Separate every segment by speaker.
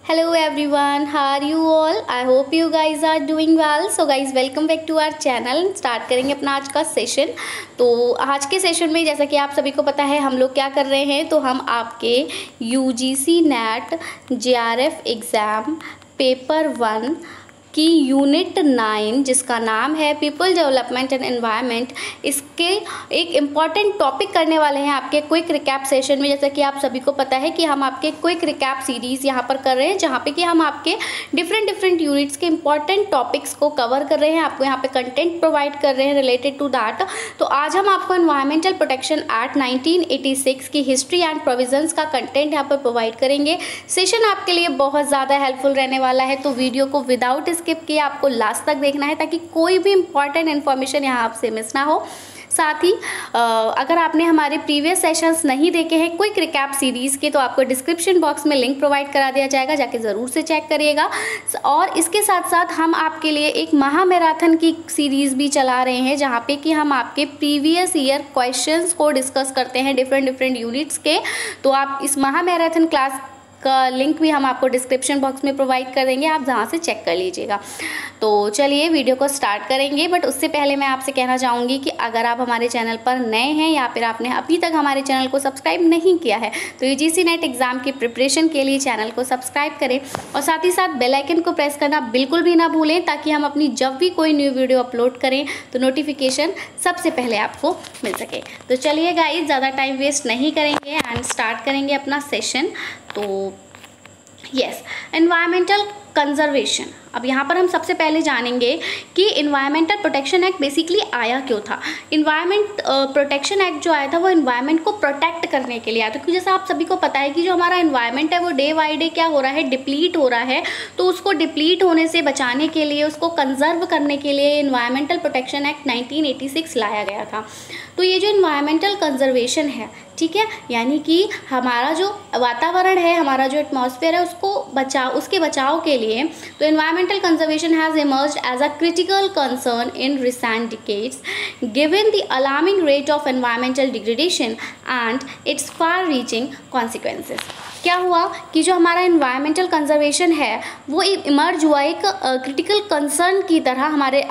Speaker 1: Hello everyone, how are you all? I hope you guys are doing well. So guys, welcome back to our channel. Start करेंगे अपना आज का session. तो आज के session में जैसा कि आप सभी को पता है हम लोग क्या कर रहे हैं, तो हम आपके UGC NET JRF exam paper 1 की यूनिट 9 जिसका नाम है पीपल डेवलपमेंट एंड एनवायरनमेंट, इसके एक इम्पॉर्टेंट टॉपिक करने वाले हैं आपके क्विक रिकैप सेशन में। जैसा कि आप सभी को पता है कि हम आपके क्विक रिकैप सीरीज़ यहाँ पर कर रहे हैं, जहाँ पे कि हम आपके डिफरेंट यूनिट्स के इम्पॉर्टेंट टॉपिक्स को कवर कर रहे हैं, आपको यहाँ पे कंटेंट प्रोवाइड कर रहे हैं रिलेटेड टू दैट। तो आज हम आपको एनवायरमेंटल प्रोटेक्शन एक्ट 1986 की हिस्ट्री एंड प्रोविजंस का कंटेंट यहाँ पर प्रोवाइड करेंगे। सेशन आपके लिए बहुत ज़्यादा हेल्पफुल रहने वाला है, तो वीडियो को विदाउट स्किप किए आपको लास्ट तक देखना है ताकि कोई भी इंपॉर्टेंट इन्फॉर्मेशन यहाँ आपसे मिस ना हो। साथ ही अगर आपने हमारे प्रीवियस सेशंस नहीं देखे हैं क्विक रिकैप सीरीज़ के, तो आपको डिस्क्रिप्शन बॉक्स में लिंक प्रोवाइड करा दिया जाएगा, जाके ज़रूर से चेक करिएगा। और इसके साथ साथ हम आपके लिए एक महामैराथन की सीरीज़ भी चला रहे हैं, जहाँ पे कि हम आपके प्रीवियस ईयर क्वेश्चंस को डिस्कस करते हैं डिफरेंट यूनिट्स के। तो आप इस महामैराथन क्लास का लिंक भी हम आपको डिस्क्रिप्शन बॉक्स में प्रोवाइड कर देंगे, आप जहाँ से चेक कर लीजिएगा। तो चलिए वीडियो को स्टार्ट करेंगे, बट उससे पहले मैं आपसे कहना चाहूँगी कि अगर आप हमारे चैनल पर नए हैं या फिर आपने अभी तक हमारे चैनल को सब्सक्राइब नहीं किया है, तो UGC NET एग्ज़ाम की प्रिपरेशन के लिए चैनल को सब्सक्राइब करें और साथ ही साथ बेल आइकन को प्रेस करना बिल्कुल भी ना भूलें, ताकि हम अपनी जब भी कोई न्यू वीडियो अपलोड करें तो नोटिफिकेशन सबसे पहले आपको मिल सके। तो चलिए गाइस, ज़्यादा टाइम वेस्ट नहीं करेंगे एंड स्टार्ट करेंगे अपना सेशन। तो यस, एनवायरमेंटल कंजर्वेशन। अब यहाँ पर हम सबसे पहले जानेंगे कि इन्वायरमेंटल प्रोटेक्शन एक्ट बेसिकली आया क्यों था। इन्वायरमेंट प्रोटेक्शन एक्ट जो आया था वो इन्वायरमेंट को प्रोटेक्ट करने के लिए आया था, क्योंकि जैसा आप सभी को पता है कि जो हमारा इन्वायरमेंट है वो डे बाई डे क्या हो रहा है, डिप्लीट हो रहा है। तो उसको डिप्लीट होने से बचाने के लिए, उसको कंजर्व करने के लिए इन्वायरमेंटल प्रोटेक्शन एक्ट 1986 लाया गया था। तो ये जो इन्वायरमेंटल कंजर्वेशन है, ठीक है, यानी कि हमारा जो वातावरण है, हमारा जो एटमॉस्फेयर है, उसके बचाव के लिए, तो environmental conservation has emerged as a critical concern in recent decades, given the alarming rate of environmental degradation and its far-reaching consequences। क्या हुआ कि जो हमारा इन्वायरमेंटल कंजर्वेशन है वो इमर्ज हुआ एक क्रिटिकल कंसर्न की तरह हमारे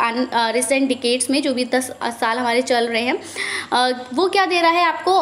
Speaker 1: रिसेंट डिकेड्स में, जो भी 10 साल हमारे चल रहे हैं। वो क्या दे रहा है आपको,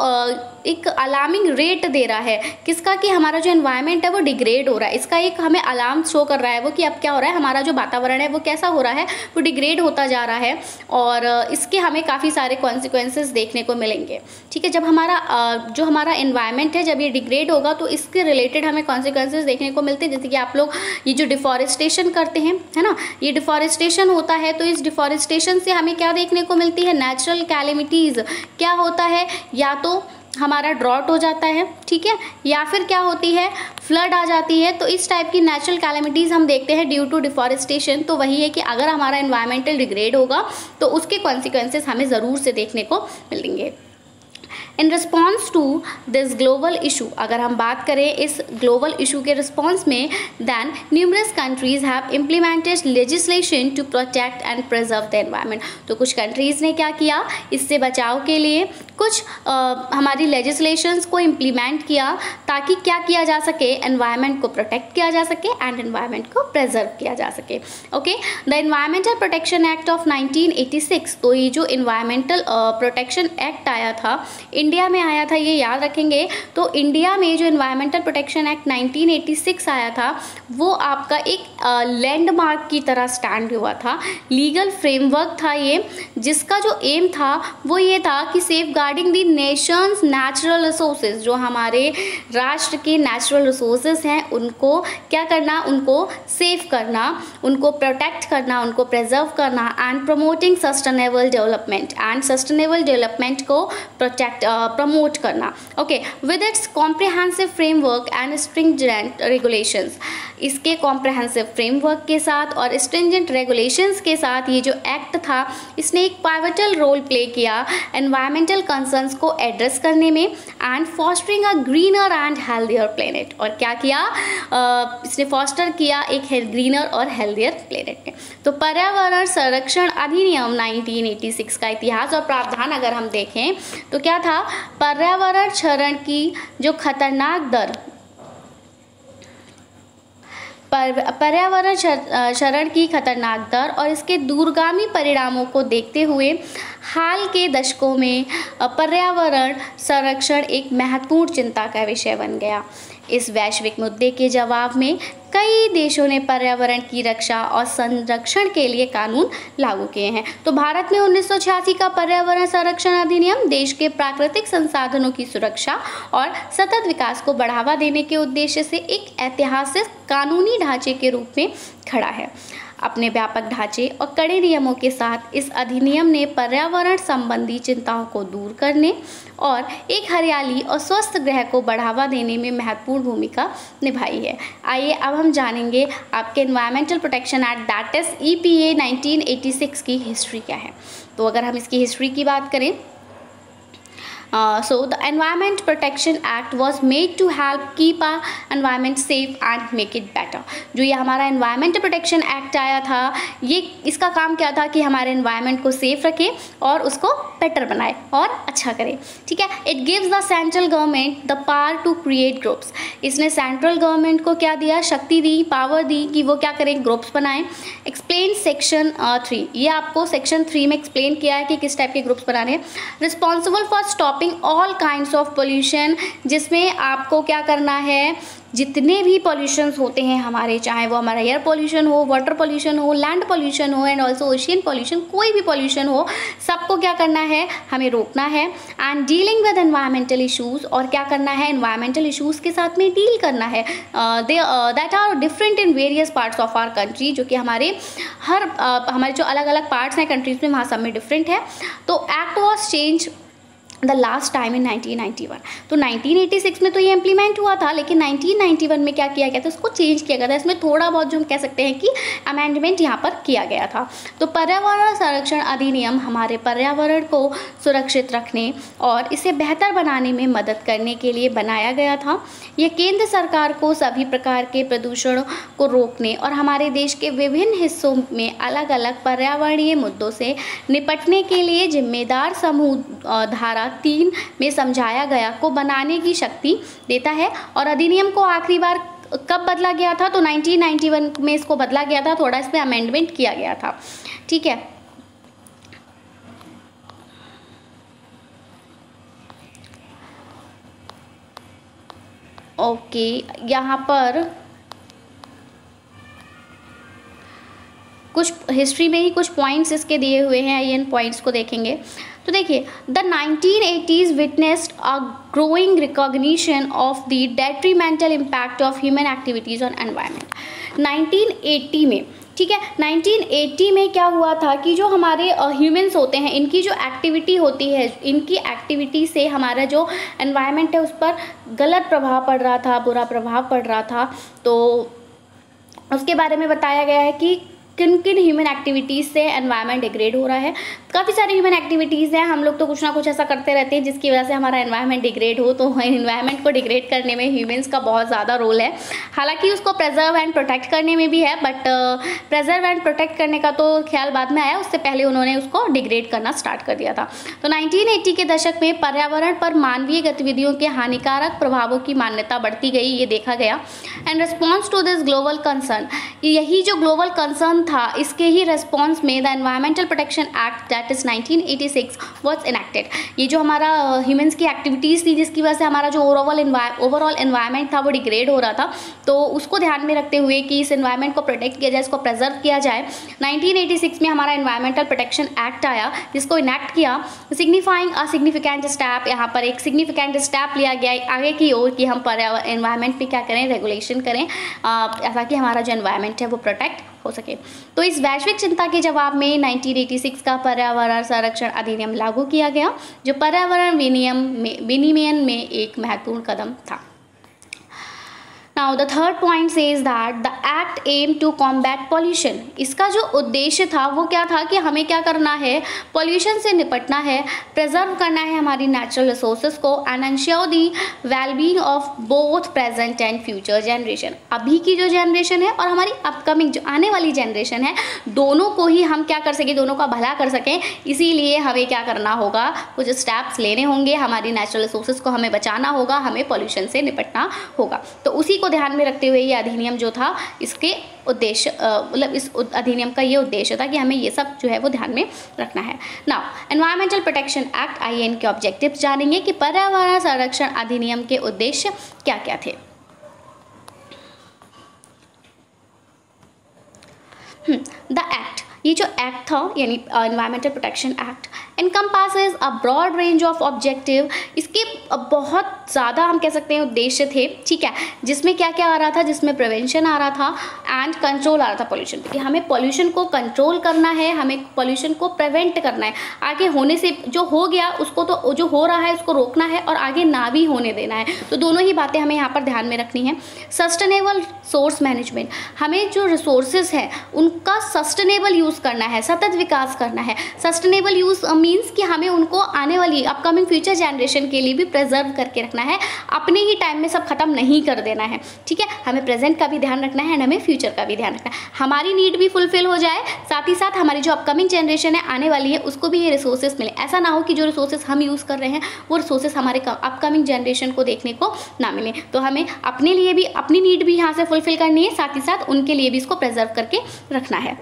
Speaker 1: एक अलार्मिंग रेट दे रहा है किसका, कि हमारा जो एनवायरनमेंट है वो डिग्रेड हो रहा है। इसका एक हमें अलार्म शो कर रहा है वो कि अब क्या हो रहा है, हमारा जो वातावरण है वो कैसा हो रहा है, वो डिग्रेड होता जा रहा है और इसके हमें काफ़ी सारे कॉन्सिक्वेंसेस देखने को मिलेंगे। ठीक है, जब हमारा जो हमारा एनवायरनमेंट है जब ये डिग्रेड होगा तो इसके रिलेटेड हमें कॉन्सिक्वेंसेस देखने को मिलते हैं। जैसे कि आप लोग ये जो डिफॉरेस्टेशन करते हैं, है ना, ये डिफॉरेस्टेशन होता है, तो इस डिफॉरेस्टेशन से हमें क्या देखने को मिलती है, नेचुरल कैलेमिटीज़। क्या होता है, या तो हमारा ड्रॉट हो जाता है, ठीक है, या फिर क्या होती है, फ्लड आ जाती है। तो इस टाइप की नेचुरल कैलेमिटीज़ हम देखते हैं ड्यू टू डिफॉरेस्टेशन। तो वही है कि अगर हमारा एनवायरमेंटल डिग्रेड होगा तो उसके कॉन्सिक्वेंसेस हमें ज़रूर से देखने को मिलेंगे। In response to this global issue, अगर हम बात करें इस ग्लोबल इशू के रिस्पॉन्स में, then numerous countries have implemented legislation to protect and preserve the environment. तो कुछ कंट्रीज़ ने क्या किया, इससे बचाव के लिए कुछ हमारी लेजिस्लेशंस को इम्प्लीमेंट किया, ताकि क्या किया जा सके, एनवायरनमेंट को प्रोटेक्ट किया जा सके एंड एनवायरनमेंट को प्रिजर्व किया जा सके। Okay, the environmental protection act of 1986, तो ये जो इन्वायरमेंटल प्रोटेक्शन एक्ट आया था, इंडिया में आया था, ये याद रखेंगे। तो इंडिया में जो एनवायरमेंटल प्रोटेक्शन एक्ट 1986 आया था वो आपका एक लैंडमार्क की तरह स्टैंड हुआ था, लीगल फ्रेमवर्क था ये, जिसका जो एम था वो ये था कि सेफ गार्डिंग दी नेशंस नेचुरल रिसोर्सेज, जो हमारे राष्ट्र के नेचुरल रिसोर्सेज हैं उनको क्या करना, उनको सेफ करना, उनको प्रोटेक्ट करना, उनको प्रिजर्व करना and promoting sustainable development, and sustainable development को प्रमोट करना। Okay, with its comprehensive framework and stringent regulations. इसके कॉम्प्रिहेंसिव फ्रेमवर्क के साथ और स्ट्रिंजेंट रेगुलेशंस के साथ ये जो एक्ट था इसने एक पाइवटल रोल प्ले किया एनवायरमेंटल कंसर्न्स को एड्रेस करने में and fostering a greener and healthier planet. और क्या किया, इसने फॉस्टर किया एक ग्रीनर और हेल्दियर प्लेनेट में। तो पर्यावरण संरक्षण अधिनियम 1986 का इतिहास और प्रावधान अगर हम देखें तो क्या था, पर्यावरण क्षरण की जो खतरनाक दर पर्यावरण क्षरण की खतरनाक दर और इसके दूरगामी परिणामों को देखते हुए हाल के दशकों में पर्यावरण संरक्षण एक महत्वपूर्ण चिंता का विषय बन गया। इस वैश्विक मुद्दे के जवाब में कई देशों ने पर्यावरण की रक्षा और संरक्षण के लिए कानून लागू किए हैं। तो भारत में 1986 का पर्यावरण संरक्षण अधिनियम देश के प्राकृतिक संसाधनों की सुरक्षा और सतत विकास को बढ़ावा देने के उद्देश्य से एक ऐतिहासिक कानूनी ढांचे के रूप में खड़ा है। अपने व्यापक ढांचे और कड़े नियमों के साथ इस अधिनियम ने पर्यावरण संबंधी चिंताओं को दूर करने और एक हरियाली और स्वस्थ ग्रह को बढ़ावा देने में महत्वपूर्ण भूमिका निभाई है। आइए अब हम जानेंगे आपके environmental protection act that is EPA 1986 की हिस्ट्री क्या है। तो अगर हम इसकी हिस्ट्री की बात करें, so the Environment Protection Act was made to help keep our environment safe and make it better। जो ये हमारा Environment Protection Act आया था, ये इसका काम क्या था कि हमारे environment को सेफ रखे और उसको बेटर बनाए और अच्छा करे। ठीक है, It gives the central government the power to create groups। इसने सेंट्रल गवर्नमेंट को क्या दिया, शक्ति दी, पावर दी कि वो क्या करें, ग्रुप्स बनाएं। एक्सप्लेन सेक्शन 3, ये आपको सेक्शन 3 में एक्सप्लेन किया है कि किस टाइप के ग्रुप्स बनाने हैं। Responsible for stopping all kinds of pollution, जिसमें आपको क्या करना है, जितने भी पॉल्यूशंस होते हैं हमारे, चाहे वो हमारा एयर पॉल्यूशन हो, वाटर पॉल्यूशन हो, लैंड पॉल्यूशन हो एंड ऑल्सो ओशियन पॉल्यूशन, कोई भी पॉल्यूशन हो, सबको क्या करना है, हमें रोकना है। And dealing with environmental issues, और क्या करना है, एनवायरमेंटल इशूज़ के साथ में डील करना है। That are different in various parts of our country, जो कि हमारे हमारे जो अलग अलग पार्ट्स हैं कंट्रीज़ में, वहाँ सब में डिफरेंट है। तो act was change the last time in 1991। तो 1986 में तो ये इम्प्लीमेंट हुआ था, लेकिन 1991 में क्या किया गया था, उसको चेंज किया गया था। इसमें थोड़ा बहुत जो हम कह सकते हैं कि अमेंडमेंट यहाँ पर किया गया था। तो पर्यावरण संरक्षण अधिनियम हमारे पर्यावरण को सुरक्षित रखने और इसे बेहतर बनाने में मदद करने के लिए बनाया गया था। यह केंद्र सरकार को सभी प्रकार के प्रदूषण को रोकने और हमारे देश के विभिन्न हिस्सों में अलग अलग पर्यावरणीय मुद्दों से निपटने के लिए जिम्मेदार समूह धारा 3 में समझाया गया को बनाने की शक्ति देता है। और अधिनियम को आखिरी बार कब बदला गया था, तो 1991 में इसको बदला गया था, थोड़ा इसमें अमेंडमेंट किया गया था। ठीक है, ओके, यहाँ पर कुछ हिस्ट्री में ही कुछ पॉइंट्स इसके दिए हुए हैं, इन पॉइंट्स को देखेंगे तो देखिए, the 1980s witnessed a growing recognition of the detrimental impact of human activities on environment. 1980 में, ठीक है, 1980 में क्या हुआ था कि जो हमारे ह्यूमंस होते हैं, इनकी जो एक्टिविटी होती है, इनकी एक्टिविटी से हमारा जो एनवायरनमेंट है उस पर गलत प्रभाव पड़ रहा था, बुरा प्रभाव पड़ रहा था। तो उसके बारे में बताया गया है कि किन किन ह्यूमन एक्टिविटीज़ से एनवायरनमेंट डिग्रेड हो रहा है। काफ़ी सारी ह्यूमन एक्टिविटीज़ हैं, हम लोग तो कुछ ना कुछ ऐसा करते रहते हैं जिसकी वजह से हमारा एनवायरनमेंट डिग्रेड हो। तो एनवायरनमेंट को डिग्रेड करने में ह्यूमंस का बहुत ज़्यादा रोल है। हालांकि उसको प्रिजर्व एंड प्रोटेक्ट करने में भी है, बट प्रिजर्व एंड प्रोटेक्ट करने का तो ख्याल बाद में आया, उससे पहले उन्होंने उसको डिग्रेड करना स्टार्ट कर दिया था। तो 1980 के दशक में पर्यावरण पर मानवीय गतिविधियों के हानिकारक प्रभावों की मान्यता बढ़ती गई, ये देखा गया। And response to this global concern, यही जो ग्लोबल कंसर्न था, इसके ही रिस्पॉन्स में the environmental protection act that is 1986 was enacted. ये जो हमारा ह्यूमंस की एक्टिविटीज़ थी जिसकी वजह से हमारा जो ओवरऑल एनवायरनमेंट था वो डिग्रेड हो रहा था, तो उसको ध्यान में रखते हुए कि इस एनवायरनमेंट को प्रोटेक्ट किया जाए, इसको प्रिजर्व किया जाए, 1986 में हमारा एनवायरमेंटल प्रोटेक्शन एक्ट आया, जिसको इनेक्ट किया, सिग्निफाइंग अ सिग्निफिकेंट स्टेप। यहाँ पर एक सिग्निफिकेंट स्टेप लिया गया आगे की ओर कि हम एनवायरनमेंट पे क्या करें, रेगुलेशन करें, ताकि हमारा जो एनवायरनमेंट है वो प्रोटेक्ट हो सके। तो इस वैश्विक चिंता के जवाब में 1986 का पर्यावरण संरक्षण अधिनियम लागू किया गया, जो पर्यावरण विनियमन में एक महत्वपूर्ण कदम था। Now the third point says that the act aimed to combat pollution। इसका जो उद्देश्य था वो क्या था कि हमें क्या करना है, पॉल्यूशन से निपटना है, प्रिजर्व करना है हमारी नेचुरल रिसोर्सेज को, and ensure the wellbeing of both present and future generation. अभी की जो जनरेशन है और हमारी अपकमिंग जो आने वाली जनरेशन है, दोनों को ही हम क्या कर सकें, दोनों का भला कर सकें। इसीलिए हमें क्या करना होगा, कुछ स्टेप्स लेने होंगे, हमारी नेचुरल रिसोर्सेज को हमें बचाना होगा, हमें पॉल्यूशन से निपटना होगा। तो उसी को ध्यान में रखते हुए ये अधिनियम जो था, इसके उद्देश्य मतलब इस अधिनियम का ये उद्देश्य था कि हमें ये सब जो है वो ध्यान में रखना है। Now environmental protection act IAN के ऑब्जेक्टिव्स जानेंगे कि पर्यावरण संरक्षण अधिनियम के उद्देश्य क्या क्या थे। द एक्ट, ये जो एक्ट था यानी environmental protection act encompasses a broad range of objective, इसके बहुत ज़्यादा हम कह सकते हैं उद्देश्य थे, ठीक है, जिसमें क्या क्या आ रहा था, जिसमें प्रिवेंशन आ रहा था एंड कंट्रोल आ रहा था पॉल्यूशन पे, कि हमें पॉल्यूशन को कंट्रोल करना है, हमें पॉल्यूशन को प्रिवेंट करना है, आगे होने से जो हो गया उसको तो जो हो रहा है उसको रोकना है और आगे ना भी होने देना है। तो दोनों ही बातें हमें यहाँ पर ध्यान में रखनी है। सस्टेनेबल सोर्स मैनेजमेंट, हमें जो रिसोर्सेज हैं उनका सस्टेनेबल यूज़ करना है, सतत विकास करना है। सस्टेनेबल यूज़ मीन्स कि हमें उनको आने वाली अपकमिंग फ्यूचर जनरेशन के लिए भी प्रिजर्व करके रखना है, अपने ही टाइम में सब खत्म नहीं कर देना है, ठीक है। हमें प्रेजेंट का भी ध्यान रखना है एंड हमें फ्यूचर का भी ध्यान रखना है, हमारी नीड भी फुलफिल हो जाए, साथ ही साथ हमारी जो अपकमिंग जनरेशन है आने वाली है उसको भी ये रिसोर्सेज मिले। ऐसा ना हो कि जो रिसोर्सेज हम यूज़ कर रहे हैं वो रिसोर्सेज हमारे अपकमिंग जनरेशन को देखने को ना मिले। तो हमें अपने लिए भी अपनी नीड भी यहाँ से फुलफिल करनी है, साथ ही साथ उनके लिए भी इसको प्रिजर्व करके रखना है।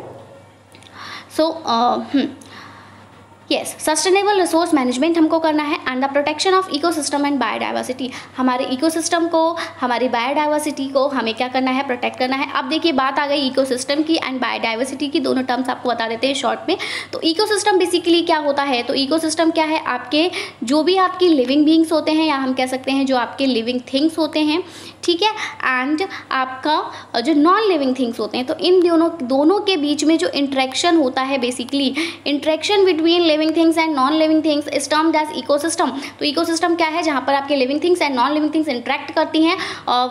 Speaker 1: यस, सस्टेनेबल रिसोर्स मैनेजमेंट हमको करना है and the protection of ecosystem and biodiversity, हमारे इकोसिस्टम को, हमारी बायोडाइवर्सिटी को हमें क्या करना है, प्रोटेक्ट करना है। अब देखिए बात आ गई इकोसिस्टम की एंड बायोडाइवर्सिटी की, दोनों टर्म्स आपको बता देते हैं शॉर्ट में। तो इकोसिस्टम बेसिकली क्या होता है, तो इकोसिस्टम क्या है, आपके जो भी आपकी लिविंग बींग्स होते हैं या हम कह सकते हैं जो आपके लिविंग थिंग्स होते हैं, ठीक है, एंड आपका जो नॉन लिविंग थिंग्स होते हैं। तो इन दोनों के बीच में जो इंटरेक्शन होता है, basically interaction between living things and non living things is termed as ecosystem. तो इकोसिस्टम क्या है, जहाँ पर आपके living things and non living things interact करती हैं,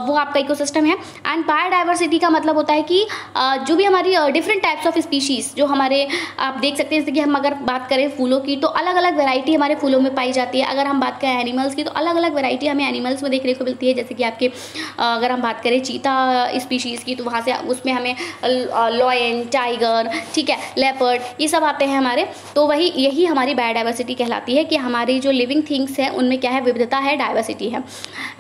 Speaker 1: वो आपका इकोसिस्टम है। एंड बायोडाइवर्सिटी का मतलब होता है कि जो भी हमारी डिफरेंट टाइप्स ऑफ स्पीशीज़ जो हमारे, आप देख सकते हैं जैसे कि हम अगर बात करें फूलों की तो अलग अलग वैरायटी हमारे फूलों में पाई जाती है। अगर हम बात करें एनिमल्स की तो अलग अलग वैरायटी हमें एनिमल्स में देखने को मिलती है, जैसे कि आपके अगर हम बात करें चीता स्पीशीज़ की तो वहाँ से उसमें हमें लॉयन, टाइगर, ठीक है, लेपर्ड, ये सब आते हैं हमारे। तो वही यही हमारी बायोडाइवर्सिटी कहलाती है कि हमारी जो लिविंग थिंग्स हैं उनमें क्या है, विविधता है, डाइवर्सिटी है।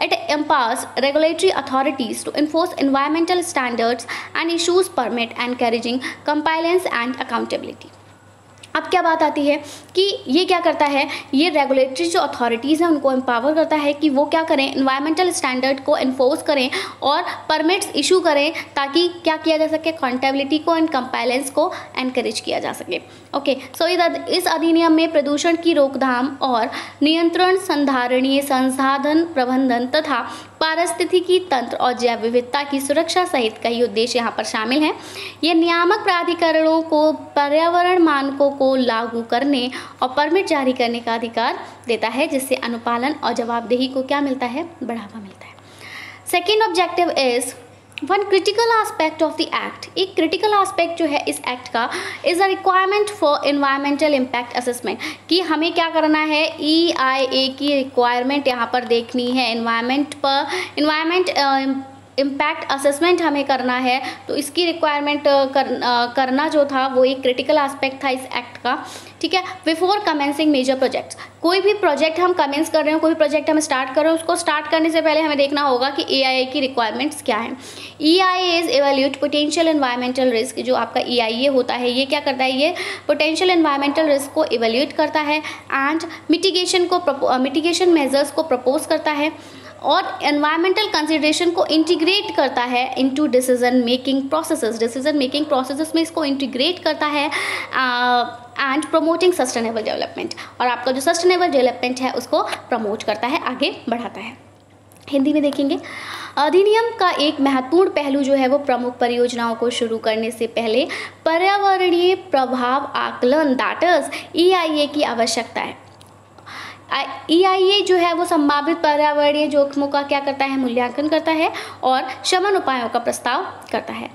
Speaker 1: It empowers regulatory authorities to enforce environmental standards and issues permit encouraging compliance and accountability. अब क्या बात आती है कि ये क्या करता है, ये रेगुलेटरी जो अथॉरिटीज़ हैं उनको एम्पावर करता है कि वो क्या करें, एनवायरमेंटल स्टैंडर्ड को इन्फोर्स करें और परमिट्स इशू करें, ताकि क्या किया जा सके, अकाउंटेबिलिटी को एंड कंप्लायंस को एनकरेज किया जा सके। ओके, सो इस अधिनियम में प्रदूषण की रोकथाम और नियंत्रण, संधारणीय संसाधन प्रबंधन तथा पारिस्थितिकी तंत्र और जैव विविधता की सुरक्षा सहित कई उद्देश्य यहाँ पर शामिल हैं। ये नियामक प्राधिकरणों को पर्यावरण मानकों को लागू करने और परमिट जारी करने का अधिकार देता है, जिससे अनुपालन और जवाबदेही को क्या मिलता है, बढ़ावा मिलता है। Second objective is one critical aspect of the act. एक क्रिटिकल आस्पेक्ट जो है इस एक्ट का is a requirement for environmental impact assessment, कि हमें क्या करना है, EIA की रिक्वायरमेंट यहाँ पर देखनी है, एनवायरमेंट इम्पैक्ट असेसमेंट हमें करना है। तो इसकी रिक्वायरमेंट करना जो था वो एक क्रिटिकल एस्पेक्ट था इस एक्ट का, ठीक है। बिफोर कमेंसिंग मेजर प्रोजेक्ट्स, कोई भी प्रोजेक्ट हम कमेंस कर रहे हो, कोई प्रोजेक्ट हम स्टार्ट कर रहे हो, उसको स्टार्ट करने से पहले हमें देखना होगा कि EIA की रिक्वायरमेंट्स क्या हैं। EIA is evaluate potential environmental risk. जो आपका EIA होता है ये क्या करता है, ये पोटेंशियल एनवायरमेंटल रिस्क को एवेल्यूट करता है एंड मिटिगेशन मेजर्स को प्रपोज करता है और एनवायरमेंटल कंसिडरेशन को इंटीग्रेट करता है इनटू डिसीजन मेकिंग प्रोसेसेस में इसको इंटीग्रेट करता है एंड प्रमोटिंग सस्टेनेबल डेवलपमेंट, और आपका जो सस्टेनेबल डेवलपमेंट है उसको प्रमोट करता है, आगे बढ़ाता है। हिंदी में देखेंगे, अधिनियम का एक महत्वपूर्ण पहलू जो है वो प्रमुख परियोजनाओं को शुरू करने से पहले पर्यावरणीय प्रभाव आकलन दैट इज EIA की आवश्यकता है। EIA जो है वो संभावित पर्यावरणीय जोखिमों का क्या करता है, मूल्यांकन करता है और शमन उपायों का प्रस्ताव करता है।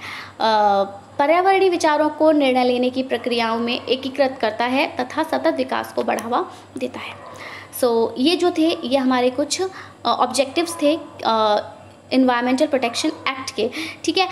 Speaker 1: पर्यावरणीय विचारों को निर्णय लेने की प्रक्रियाओं में एकीकृत करता है तथा सतत विकास को बढ़ावा देता है। ये जो थे ये हमारे कुछ ऑब्जेक्टिव्स थे एनवायरमेंटल प्रोटेक्शन एक्ट के। ठीक है,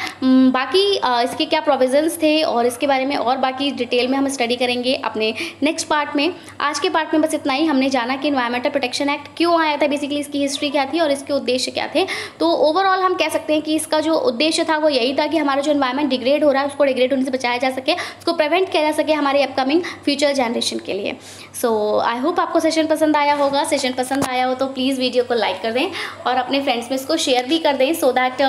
Speaker 1: बाकी इसके क्या प्रोविजंस थे और इसके बारे में और बाकी डिटेल में हम स्टडी करेंगे अपने नेक्स्ट पार्ट में। आज के पार्ट में बस इतना ही। हमने जाना कि एनवायरमेंटल प्रोटेक्शन एक्ट क्यों आया था, बेसिकली इसकी हिस्ट्री क्या थी और इसके उद्देश्य क्या थे। तो ओवरऑल हम कह सकते हैं कि इसका जो उद्देश्य था वो यही था कि हमारा जो एनवायरमेंट डिग्रेड हो रहा है उसको डिग्रेड होने से बचाया जा सके, उसको प्रिवेंट किया जा सके हमारे अपकमिंग फ्यूचर जनरेशन के लिए। सो आई होप आपको सेशन पसंद आया होगा। सेशन पसंद आया हो तो प्लीज़ वीडियो को लाइक कर दें और अपने फ्रेंड्स में इसको शेयर भी कर दें, सो दैट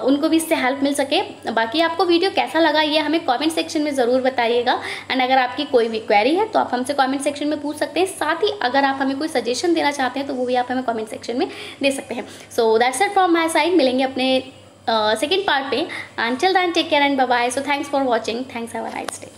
Speaker 1: उनको भी इससे हेल्प मिल सके। बाकी आपको वीडियो कैसा लगा ये हमें कमेंट सेक्शन में ज़रूर बताइएगा। एंड अगर आपकी कोई भी क्वेरी है तो आप हमसे कमेंट सेक्शन में पूछ सकते हैं। साथ ही अगर आप हमें कोई सजेशन देना चाहते हैं तो वो भी आप हमें कमेंट सेक्शन में दे सकते हैं। So that's it from my side. मिलेंगे अपने सेकेंड पार्ट पे। Until then, take care and bye bye. So thanks for watching. Thanks, have a nice day.